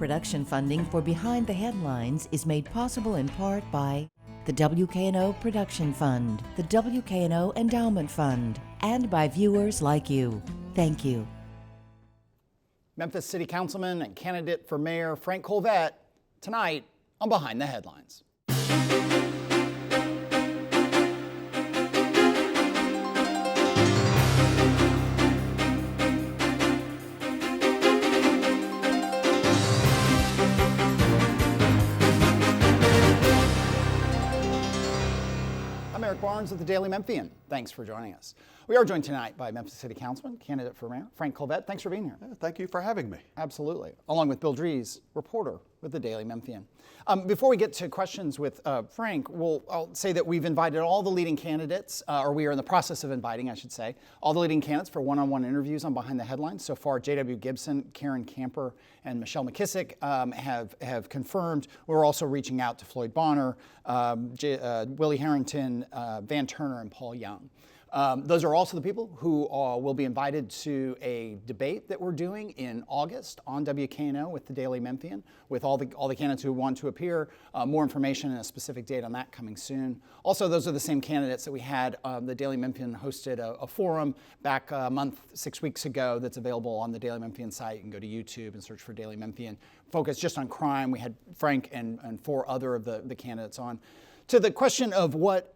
Production funding for Behind the Headlines is made possible in part by the WKNO Production Fund, the WKNO Endowment Fund, and by viewers like you. Thank you. Memphis City Councilman and candidate for Mayor Frank Colvett tonight on Behind the Headlines. Barnes of the Daily Memphian. Thanks for joining us. We are joined tonight by Memphis City Councilman, candidate for Mayor Frank Colvett. Thanks for being here. Thank you for having me. Absolutely. Along with Bill Dries, reporter with the Daily Memphian. Before we get to questions with Frank, I'll say that we've invited all the leading candidates, or we are in the process of inviting, I should say, all the leading candidates for one-on-one interviews on Behind the Headlines. So far, J.W. Gibson, Karen Camper, and Michelle McKissick have confirmed. We're also reaching out to Floyd Bonner, Willie Harrington, Van Turner, and Paul Young. Those are also the people who will be invited to a debate that we're doing in August on WKNO with the Daily Memphian, with all the candidates who want to appear. More information and a specific date on that coming soon. Also, those are the same candidates that we had. The Daily Memphian hosted a forum back a month, 6 weeks ago that's available on the Daily Memphian site. You can go to YouTube and search for Daily Memphian. Focused just on crime. We had Frank and 4 other of the candidates on. To the question of what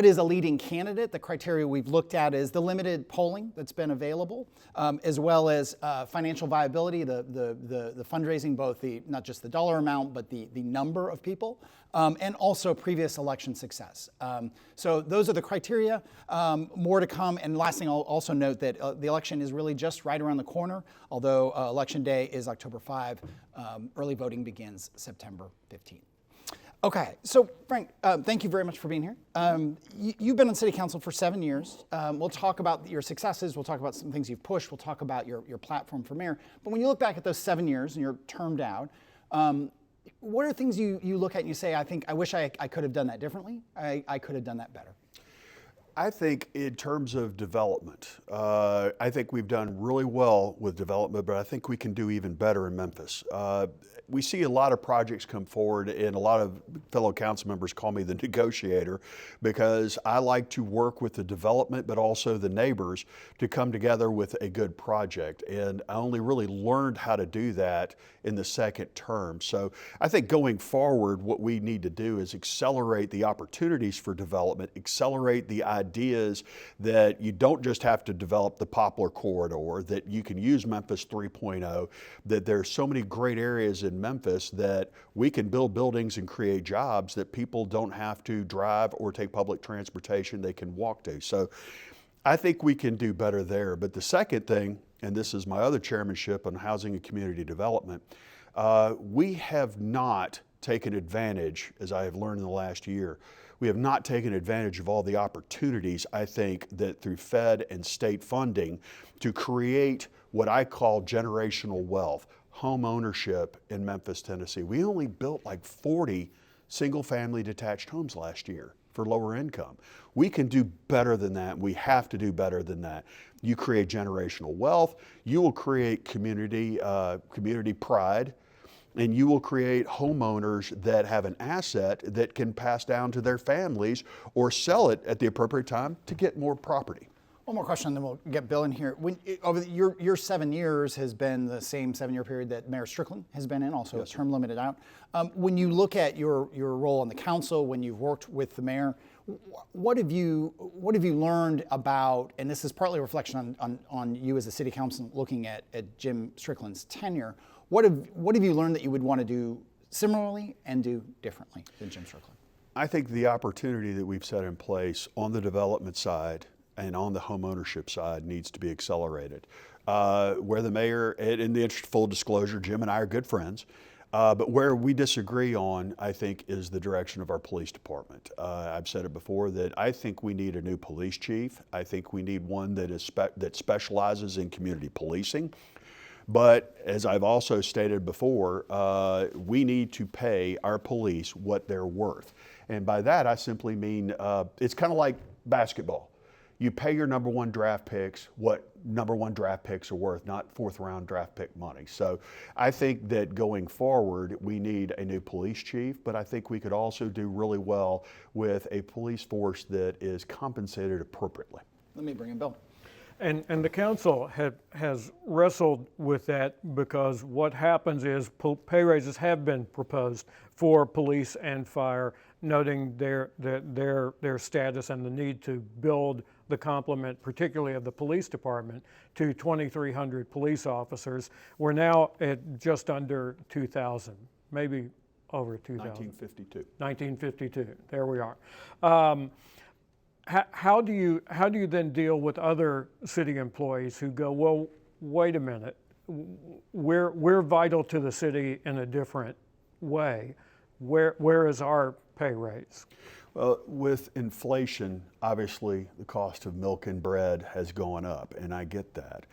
is a leading candidate, the criteria we've looked at is the limited polling that's been available, as well as financial viability, the fundraising, both not just the dollar amount, but the number of people, and also previous election success. So those are the criteria. More to come. And last thing, I'll also note that the election is really just right around the corner, although Election Day is October 5. Early voting begins September 15th. Okay, so Frank, thank you very much for being here. You've been on City Council for 7 years. We'll talk about your successes. We'll talk about some things you've pushed. We'll talk about your platform for mayor. But when you look back at those 7 years and you're termed out, what are things you look at and you say, I wish I could have done that differently. I could have done that better. I think in terms of development, I think we've done really well with development, but I think we can do even better in Memphis. We see a lot of projects come forward, and a lot of fellow council members call me the negotiator because I like to work with the development, but also the neighbors to come together with a good project. And I only really learned how to do that in the second term. So I think going forward, what we need to do is accelerate the opportunities for development, accelerate the ideas that you don't just have to develop the Poplar Corridor, that you can use Memphis 3.0, that there's so many great areas in Memphis that we can build buildings and create jobs that people don't have to drive or take public transportation, they can walk to. So I think we can do better there. But the second thing, and this is my other chairmanship on housing and community development, we have not taken advantage, as I have learned in the last year, we have not taken advantage of all the opportunities, I think, that through Fed and state funding to create what I call generational wealth, home ownership in Memphis, Tennessee. We only built like 40 single-family detached homes last year for lower income. We can do better than that. We have to do better than that. You create generational wealth, you will create community pride, and you will create homeowners that have an asset that can pass down to their families or sell it at the appropriate time to get more property. One more question, and then we'll get Bill in here. Over your 7 years has been the same 7-year period that Mayor Strickland has been in, also yes, term limited out. When you look at your role on the council, when you've worked with the mayor, what have you learned about, and this is partly a reflection on you as a city council looking at Jim Strickland's tenure, what have you learned that you would want to do similarly and do differently than Jim Strickland? I think the opportunity that we've set in place on the development side and on the home ownership side needs to be accelerated. Where the mayor, in the interest of full disclosure, Jim and I are good friends, but where we disagree on, I think, is the direction of our police department. I've said it before that I think we need a new police chief. I think we need one that specializes in community policing. But as I've also stated before, we need to pay our police what they're worth. And by that, I simply mean it's kind of like basketball. you pay your number one draft picks what number one draft picks are worth, not fourth round draft pick money. So I think that going forward, we need a new police chief, but I think we could also do really well with a police force that is compensated appropriately. Let me bring in Bill. And the council has wrestled with that, because what happens is pay raises have been proposed for police and fire, noting their status and the need to build the complement, particularly of the police department, to 2,300 police officers. We're now at just under 2,000, maybe over 2,000. 1952. 1952. There we are. How do you then deal with other city employees who go, well, wait a minute, we're vital to the city in a different way. Where is our pay raise? Well, with inflation, obviously the cost of milk and bread has gone up, and I get that.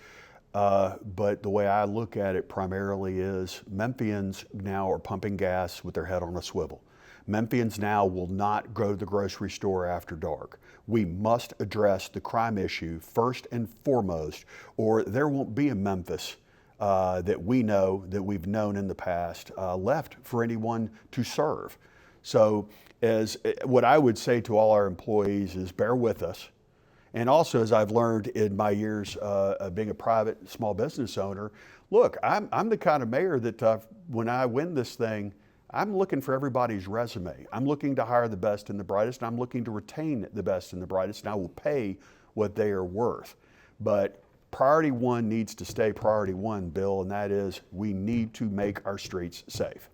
But the way I look at it primarily is Memphians now are pumping gas with their head on a swivel. Memphians now will not go to the grocery store after dark. We must address the crime issue first and foremost, or there won't be a Memphis that we know, that we've known in the past, left for anyone to serve. So what I would say to all our employees is bear with us. And also, as I've learned in my years of being a private small business owner, look, I'm the kind of mayor that when I win this thing, I'm looking for everybody's resume. I'm looking to hire the best and the brightest, and I'm looking to retain the best and the brightest, and I will pay what they are worth. But priority one needs to stay priority one, Bill, and that is we need to make our streets safe.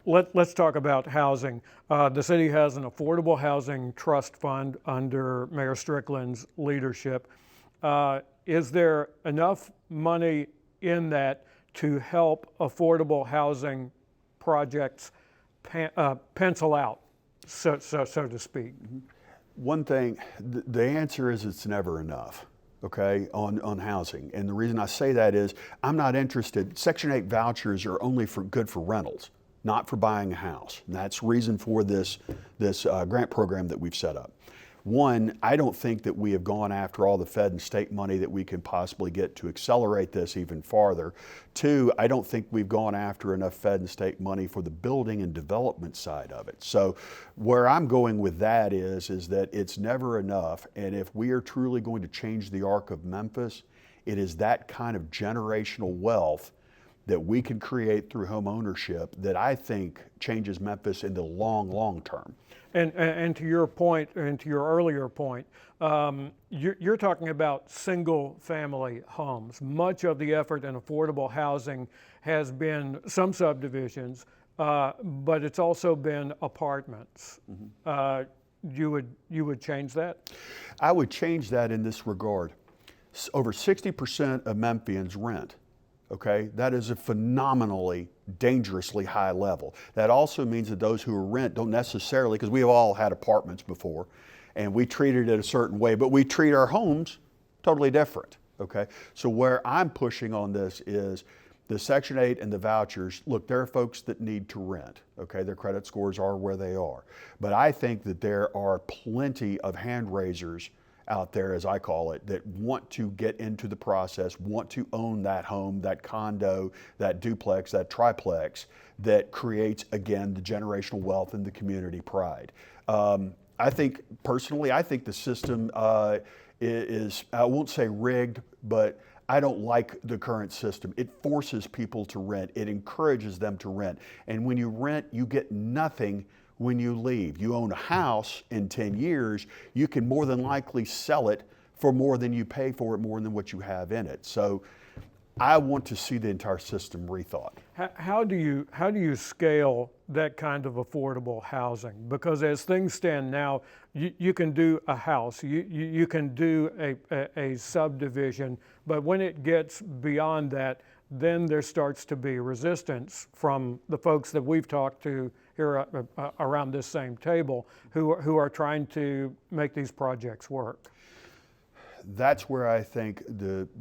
Let's talk about housing. The city has an affordable housing trust fund under Mayor Strickland's leadership. Is there enough money in that to help affordable housing projects pencil out, so to speak? One thing, the answer is it's never enough, okay, on housing. And the reason I say that is I'm not interested. Section 8 vouchers are only good for rentals, not for buying a house. And that's reason for this grant program that we've set up. One, I don't think that we have gone after all the Fed and state money that we can possibly get to accelerate this even farther. Two, I don't think we've gone after enough Fed and state money for the building and development side of it. So where I'm going with that is that it's never enough. And if we are truly going to change the arc of Memphis, it is that kind of generational wealth that we can create through home ownership that I think changes Memphis in the long term. And to your point, and to your earlier point, you're talking about single family homes. Much of the effort in affordable housing has been some subdivisions, but it's also been apartments. You would change that? I would change that in this regard. Over 60% of Memphians rent. Okay, that is a phenomenally, dangerously high level. That also means that those who rent don't necessarily, because we have all had apartments before, and we treated it a certain way, but we treat our homes totally different. Okay, so where I'm pushing on this is the Section 8 and the vouchers. Look, there are folks that need to rent. Okay, their credit scores are where they are, but I think that there are plenty of hand raisers out there, as I call it, that want to get into the process, want to own that home, that condo, that duplex, that triplex, that creates, again, the generational wealth and the community pride. I think, personally, I think the system is, I won't say rigged, but I don't like the current system. It forces people to rent. It encourages them to rent. And when you rent, you get nothing when you leave. You own a house in 10 years, you can more than likely sell it for more than you pay for it, more than what you have in it. So I want to see the entire system rethought. How do you scale that kind of affordable housing? Because as things stand now, you can do a house, you can do a subdivision, but when it gets beyond that, then there starts to be resistance from the folks that we've talked to here around this same table who are trying to make these projects work. That's where I think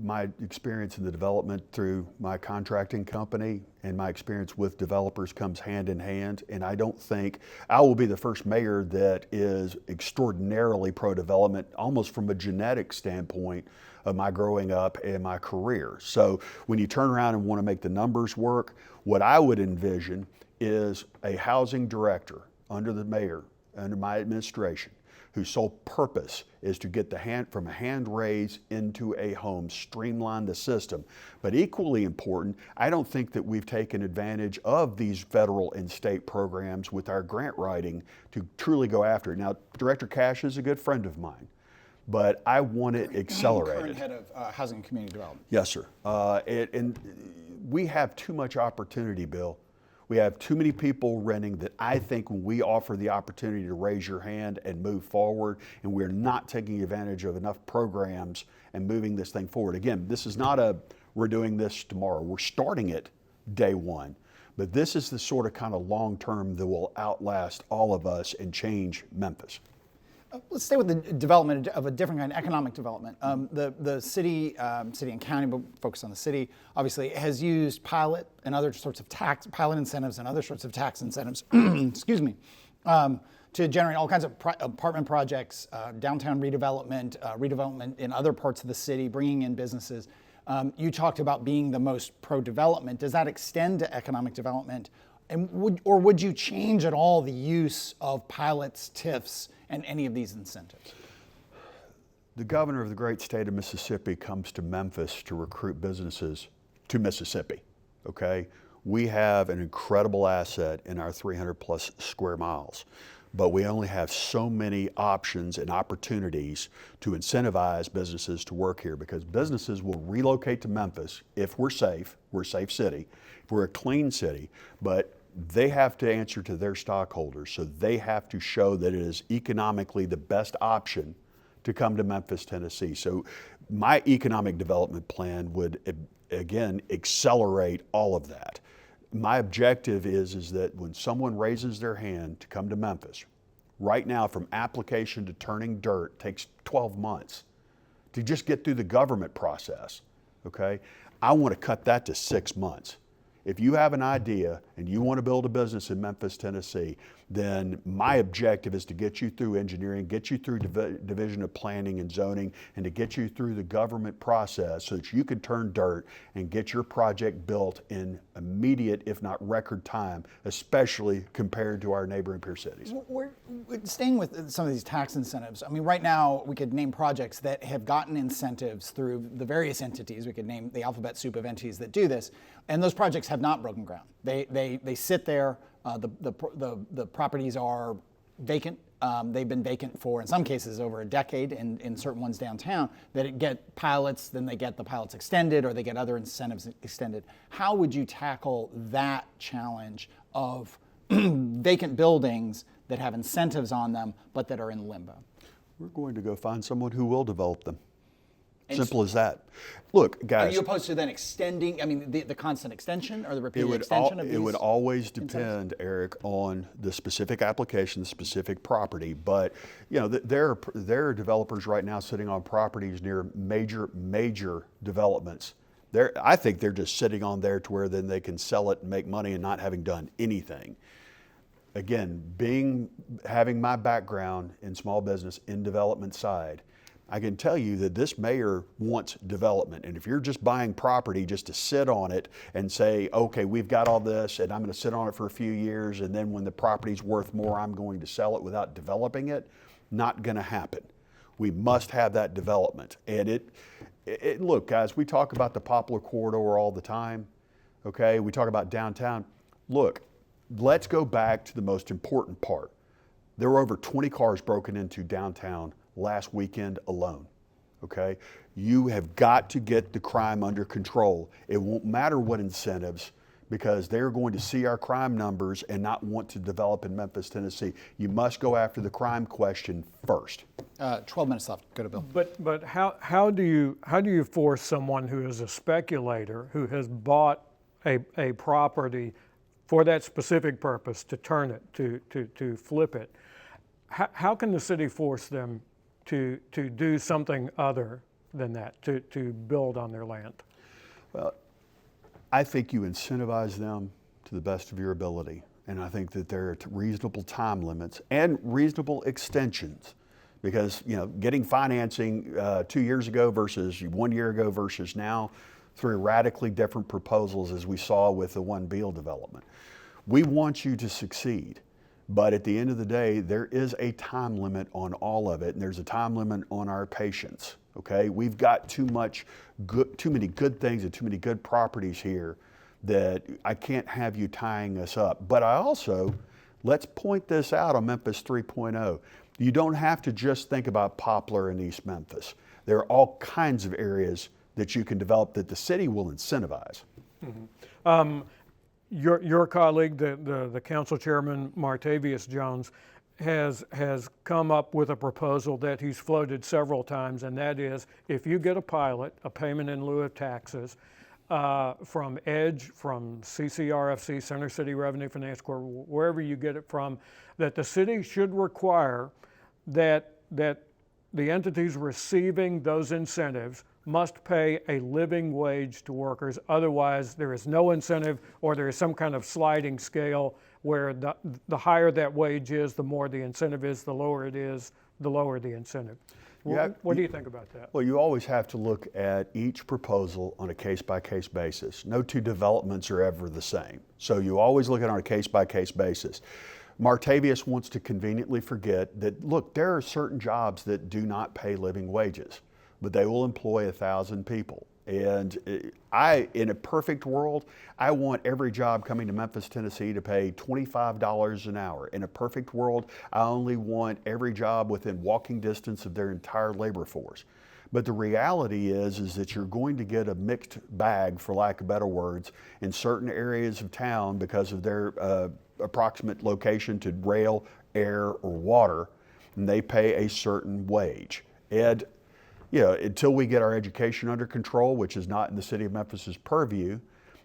my experience in the development through my contracting company and my experience with developers comes hand in hand. And I don't think I will be the first mayor that is extraordinarily pro-development, almost from a genetic standpoint of my growing up and my career. So when you turn around and want to make the numbers work, what I would envision is a housing director under the mayor, under my administration, whose sole purpose is to get from a hand raise into a home, streamline the system. But equally important, I don't think that we've taken advantage of these federal and state programs with our grant writing to truly go after it. Now, Director Cash is a good friend of mine, but I want it accelerated. Current head of Housing and Community Development. Yes, sir. And we have too much opportunity, Bill. We have too many people renting that I think when we offer the opportunity to raise your hand and move forward, and we're not taking advantage of enough programs and moving this thing forward. Again, this is not we're doing this tomorrow. We're starting it day one. But this is the sort of kind of long term that will outlast all of us and change Memphis. Let's stay with the development of a different kind, economic development. The city and county, but focus on the city, obviously has used pilot and other sorts of pilot incentives and other sorts of tax incentives, excuse me, to generate all kinds of apartment projects, downtown redevelopment, redevelopment in other parts of the city, bringing in businesses. You talked about being the most pro-development. Does that extend to economic development? And would you change at all the use of pilots, TIFs, and any of these incentives? The governor of the great state of Mississippi comes to Memphis to recruit businesses to Mississippi, okay? We have an incredible asset in our 300 plus square miles, but we only have so many options and opportunities to incentivize businesses to work here, because businesses will relocate to Memphis if we're a safe city, if we're a clean city, but they have to answer to their stockholders, so they have to show that it is economically the best option to come to Memphis, Tennessee. So my economic development plan would, again, accelerate all of that. My objective is that when someone raises their hand to come to Memphis, right now from application to turning dirt takes 12 months to just get through the government process, okay? I want to cut that to 6 months. If you have an idea and you want to build a business in Memphis, Tennessee, then my objective is to get you through engineering, get you through Division of Planning and Zoning, and to get you through the government process so that you can turn dirt and get your project built in immediate, if not record time, especially compared to our neighboring peer cities. We're staying with some of these tax incentives. I mean, right now we could name projects that have gotten incentives through the various entities. We could name the alphabet soup of entities that do this, and those projects have not broken ground. They sit there. The properties are vacant. They've been vacant for, in some cases, over a decade in certain ones downtown, that get pilots, then they get the pilots extended, or they get other incentives extended. How would you tackle that challenge of vacant buildings that have incentives on them, but that are in limbo? We're going to go find someone who will develop them. Simple as that. Look, guys. Are you opposed to then extending, I mean, the constant extension or the repeated extension of these? It would always depend, Eric, on the specific application, the specific property. But, you know, there are developers right now sitting on properties near major developments. I think they're just sitting on there to where then they can sell it and make money and not having done anything. Again, having my background in small business in development side, I can tell you that this mayor wants development. And if you're just buying property just to sit on it and say, okay, we've got all this and I'm going to sit on it for a few years, and then when the property's worth more, I'm going to sell it without developing it, not going to happen. We must have that development. And look, guys, we talk about the Poplar Corridor all the time, okay? We talk about downtown. Look, let's go back to the most important part. There were over 20 cars broken into downtown last weekend alone, okay? You have got to get the crime under control. It won't matter what incentives, because they're going to see our crime numbers and not want to develop in Memphis, Tennessee. You must go after the crime question first. 12 minutes left. Go to Bill. But how do you force someone who is a speculator, who has bought a property for that specific purpose, to turn it, to flip it? How can the city force them to do something other than that to build on their land? Well, I think you incentivize them to the best of your ability. And I think that there are reasonable time limits and reasonable extensions, because getting financing 2 years ago versus 1 year ago versus now, three radically different proposals, as we saw with the One Beale development. We want you to succeed, but at the end of the day, there is a time limit on all of it, and there's a time limit on our patience. Okay, we've got too many good things and too many good properties here that I can't have you tying us up. But I also, let's point this out on Memphis 3.0. You don't have to just think about Poplar and East Memphis. There are all kinds of areas that you can develop that the city will incentivize. Mm-hmm. Your colleague, the council chairman, Martavius Jones, has come up with a proposal that he's floated several times, and that is, if you get a pilot, a payment in lieu of taxes, from EDGE, from CCRFC, Center City Revenue Finance Corp, wherever you get it from, that the city should require that the entities receiving those incentives must pay a living wage to workers. Otherwise, there is no incentive, or there is some kind of sliding scale where the higher that wage is, the more the incentive is, the lower it is, the lower the incentive. What do you think about that? Well, you always have to look at each proposal on a case-by-case basis. No two developments are ever the same. So you always look at it on a case-by-case basis. Martavius wants to conveniently forget that, look, there are certain jobs that do not pay living wages, but they will employ 1,000 people. And in a perfect world, I want every job coming to Memphis, Tennessee to pay $25 an hour. In a perfect world, I only want every job within walking distance of their entire labor force. But the reality is that you're going to get a mixed bag, for lack of better words, in certain areas of town because of their approximate location to rail, air, or water, and they pay a certain wage. And until we get our education under control, which is not in the city of Memphis's purview,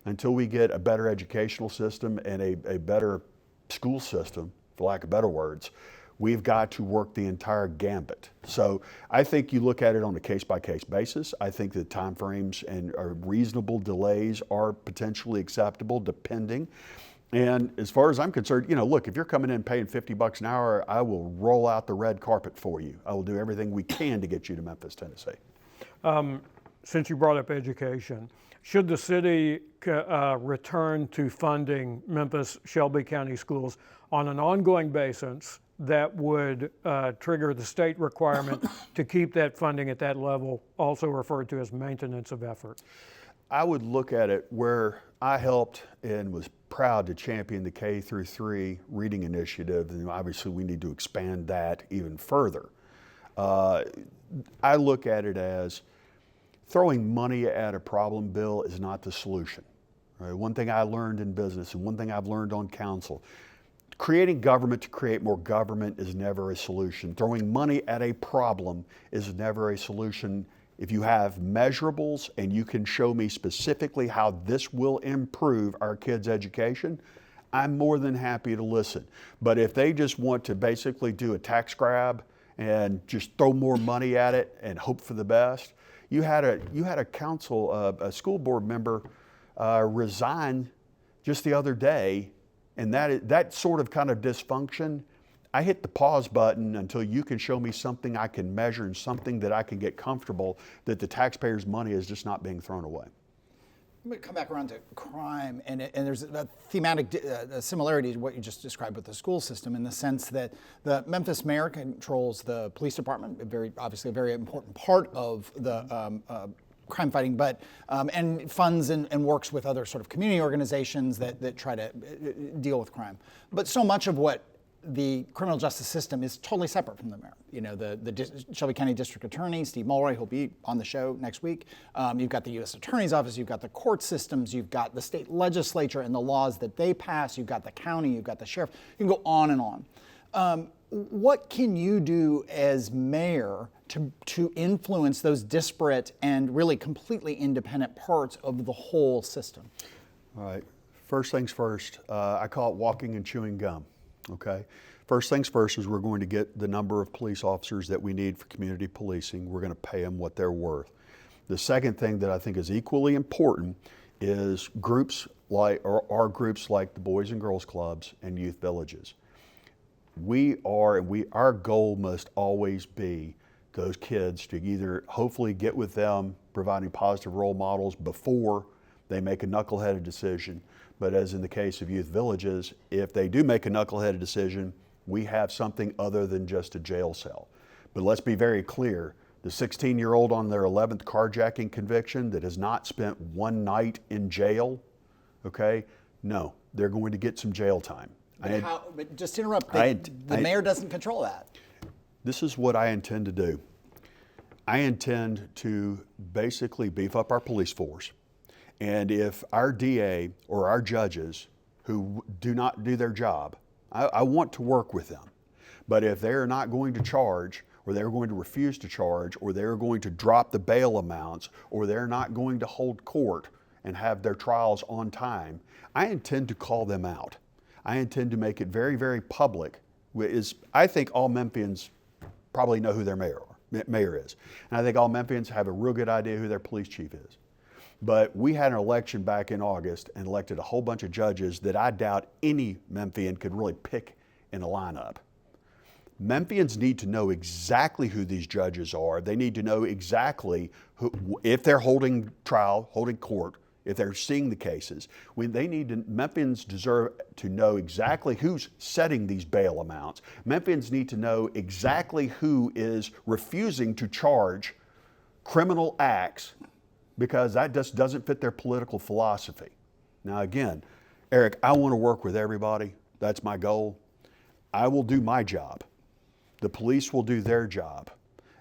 until we get a better educational system and a better school system, for lack of better words, we've got to work the entire gambit. So I think you look at it on a case-by-case basis. I think that timeframes and reasonable delays are potentially acceptable, depending. And as far as I'm concerned, look, if you're coming in paying $50 an hour, I will roll out the red carpet for you. I will do everything we can to get you to Memphis, Tennessee. Since you brought up education, should the city return to funding Memphis Shelby County schools on an ongoing basis that would trigger the state requirement to keep that funding at that level, also referred to as maintenance of effort? I would look at it where I helped and was proud to champion the K through 3 reading initiative, and obviously we need to expand that even further. I look at it as throwing money at a problem bill is not the solution. Right? One thing I learned in business and one thing I've learned on council, creating government to create more government is never a solution. Throwing money at a problem is never a solution. If you have measurables and you can show me specifically how this will improve our kids' education, I'm more than happy to listen. But if they just want to basically do a tax grab and just throw more money at it and hope for the best, you had a council, a school board member resign just the other day, and that sort of kind of dysfunction, I hit the pause button until you can show me something I can measure and something that I can get comfortable that the taxpayers' money is just not being thrown away. I'm going to come back around to crime, and there's a thematic similarity to what you just described with the school system, in the sense that the Memphis mayor controls the police department, obviously a very important part of the crime fighting, but and funds and works with other sort of community organizations that try to deal with crime. But so much of what the criminal justice system is totally separate from the mayor. The Shelby County District Attorney, Steve Mulroy, who'll be on the show next week. You've got the U.S. Attorney's Office, you've got the court systems, you've got the state legislature and the laws that they pass, you've got the county, you've got the sheriff. You can go on and on. What can you do as mayor to influence those disparate and really completely independent parts of the whole system? All right. First things first, I call it walking and chewing gum. Okay, First things first is we're going to get the number of police officers that we need for community policing. We're going to pay them what they're worth. The second thing that I think is equally important is groups like, or are groups like the Boys and Girls Clubs and youth villages. Our goal must always be those kids to either hopefully get with them, providing positive role models before they make a knuckleheaded decision. But as in the case of youth villages, if they do make a knuckleheaded decision, we have something other than just a jail cell. But let's be very clear, the 16-year-old on their 11th carjacking conviction that has not spent one night in jail, okay, no, they're going to get some jail time. But just to interrupt, the mayor doesn't control that. This is what I intend to do. I intend to basically beef up our police force. And if our DA or our judges who do not do their job, I want to work with them. But if they're not going to charge, or they're going to refuse to charge, or they're going to drop the bail amounts, or they're not going to hold court and have their trials on time, I intend to call them out. I intend to make it very, very public. I think all Memphians probably know who their mayor is. And I think all Memphians have a real good idea who their police chief is. But we had an election back in August and elected a whole bunch of judges that I doubt any Memphian could really pick in a lineup. Memphians need to know exactly who these judges are. They need to know exactly who, if they're holding trial, holding court, if they're seeing the cases. Memphians deserve to know exactly who's setting these bail amounts. Memphians need to know exactly who is refusing to charge criminal acts because that just doesn't fit their political philosophy. Now again, Eric, I want to work with everybody. That's my goal. I will do my job. The police will do their job.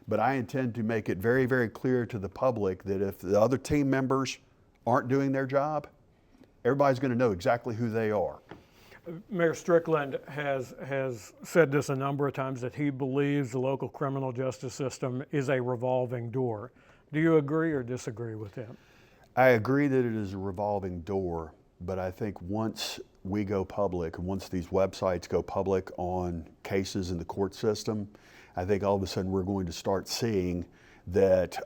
But I intend to make it very, very clear to the public that if the other team members aren't doing their job, everybody's going to know exactly who they are. Mayor Strickland has said this a number of times, that he believes the local criminal justice system is a revolving door. Do you agree or disagree with him? I agree that it is a revolving door, but I think once we go public, and once these websites go public on cases in the court system, I think all of a sudden we're going to start seeing that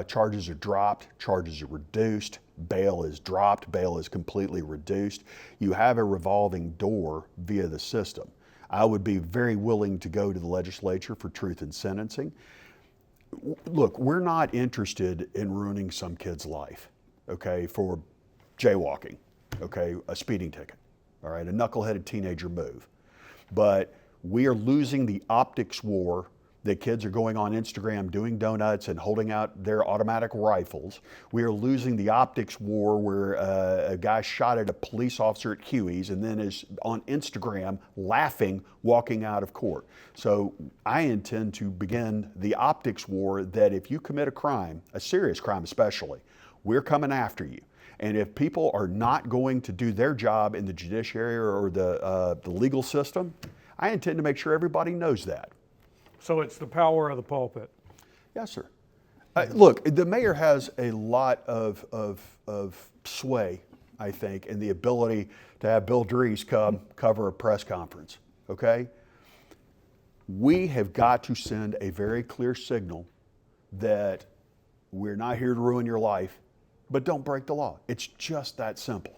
charges are dropped, charges are reduced, bail is dropped, bail is completely reduced. You have a revolving door via the system. I would be very willing to go to the legislature for truth in sentencing. Look, we're not interested in ruining some kid's life, okay, for jaywalking, okay, a speeding ticket, all right, a knuckleheaded teenager move. But we are losing the optics war that kids are going on Instagram doing donuts and holding out their automatic rifles. We are losing the optics war where a guy shot at a police officer at Huey's and then is on Instagram laughing, walking out of court. So I intend to begin the optics war that if you commit a crime, a serious crime especially, we're coming after you. And if people are not going to do their job in the judiciary or the legal system, I intend to make sure everybody knows that. So it's the power of the pulpit. Yes, sir. Look, the mayor has a lot of sway, I think, and the ability to have Bill Dries come cover a press conference, okay? We have got to send a very clear signal that we're not here to ruin your life, but don't break the law. It's just that simple.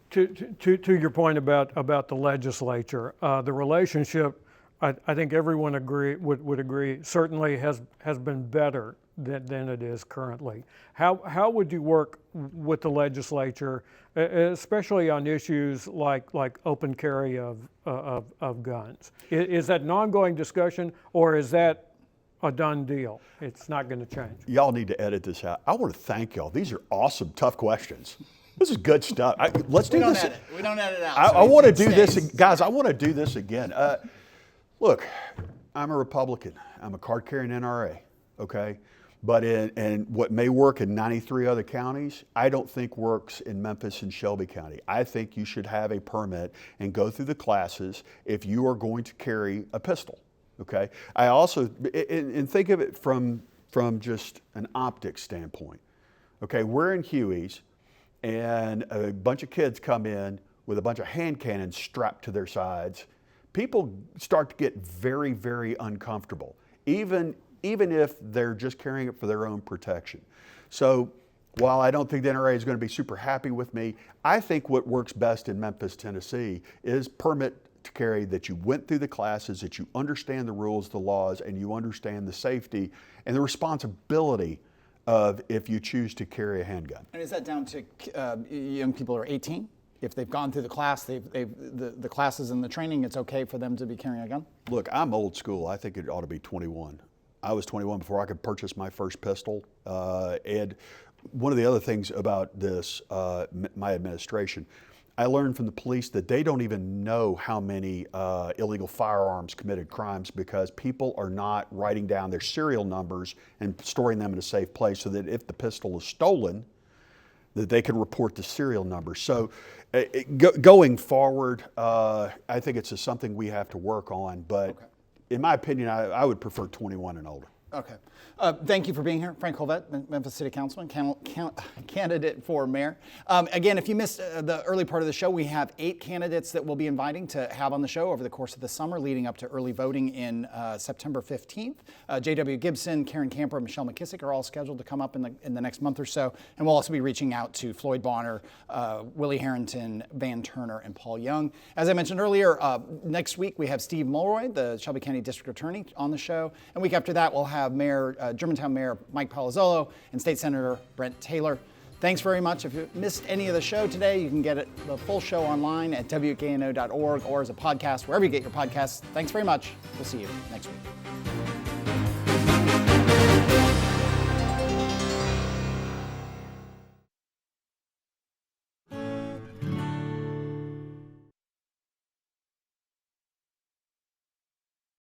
To your point about the legislature, the relationship, I think everyone would agree, certainly has been better than it is currently. How would you work with the legislature, especially on issues like open carry of guns? Is that an ongoing discussion, or is that a done deal? It's not going to change. Y'all need to edit this out. I want to thank y'all. These are awesome, tough questions. This is good stuff. Let's do this. We don't edit out. I want to do this, guys. I want to do this again. Look, I'm a Republican. I'm a card-carrying NRA, okay? But and what may work in 93 other counties, I don't think works in Memphis and Shelby County. I think you should have a permit and go through the classes if you are going to carry a pistol, okay? I also, and think of it from just an optics standpoint, okay? We're in Huey's, and a bunch of kids come in with a bunch of hand cannons strapped to their sides. people start to get very, very uncomfortable, even if they're just carrying it for their own protection. So while I don't think the NRA is going to be super happy with me, I think what works best in Memphis, Tennessee is permit to carry, that you went through the classes, that you understand the rules, the laws, and you understand the safety and the responsibility of if you choose to carry a handgun. And is that down to young people who are 18? If they've gone through the class, the classes and the training, it's okay for them to be carrying a gun? Look, I'm old school. I think it ought to be 21. I was 21 before I could purchase my first pistol. And one of the other things about this, my administration, I learned from the police that they don't even know how many illegal firearms committed crimes, because people are not writing down their serial numbers and storing them in a safe place so that if the pistol is stolen, that they can report the serial number. So going forward, I think it's something we have to work on, but in my opinion, I would prefer 21 and older. Okay. Thank you for being here. Frank Colvett, Memphis City Councilman, candidate for mayor. Again, if you missed the early part of the show, we have 8 candidates that we'll be inviting to have on the show over the course of the summer leading up to early voting in September 15th. J.W. Gibson, Karen Camper, and Michelle McKissick are all scheduled to come up in the next month or so. And we'll also be reaching out to Floyd Bonner, Willie Harrington, Van Turner, and Paul Young. As I mentioned earlier, next week we have Steve Mulroy, the Shelby County District Attorney, on the show. And week after that, we'll have Germantown Mayor Mike Palazzolo and State Senator Brent Taylor. Thanks very much. If you missed any of the show today, you can get the full show online at WKNO.org or as a podcast, wherever you get your podcasts. Thanks very much. We'll see you next week.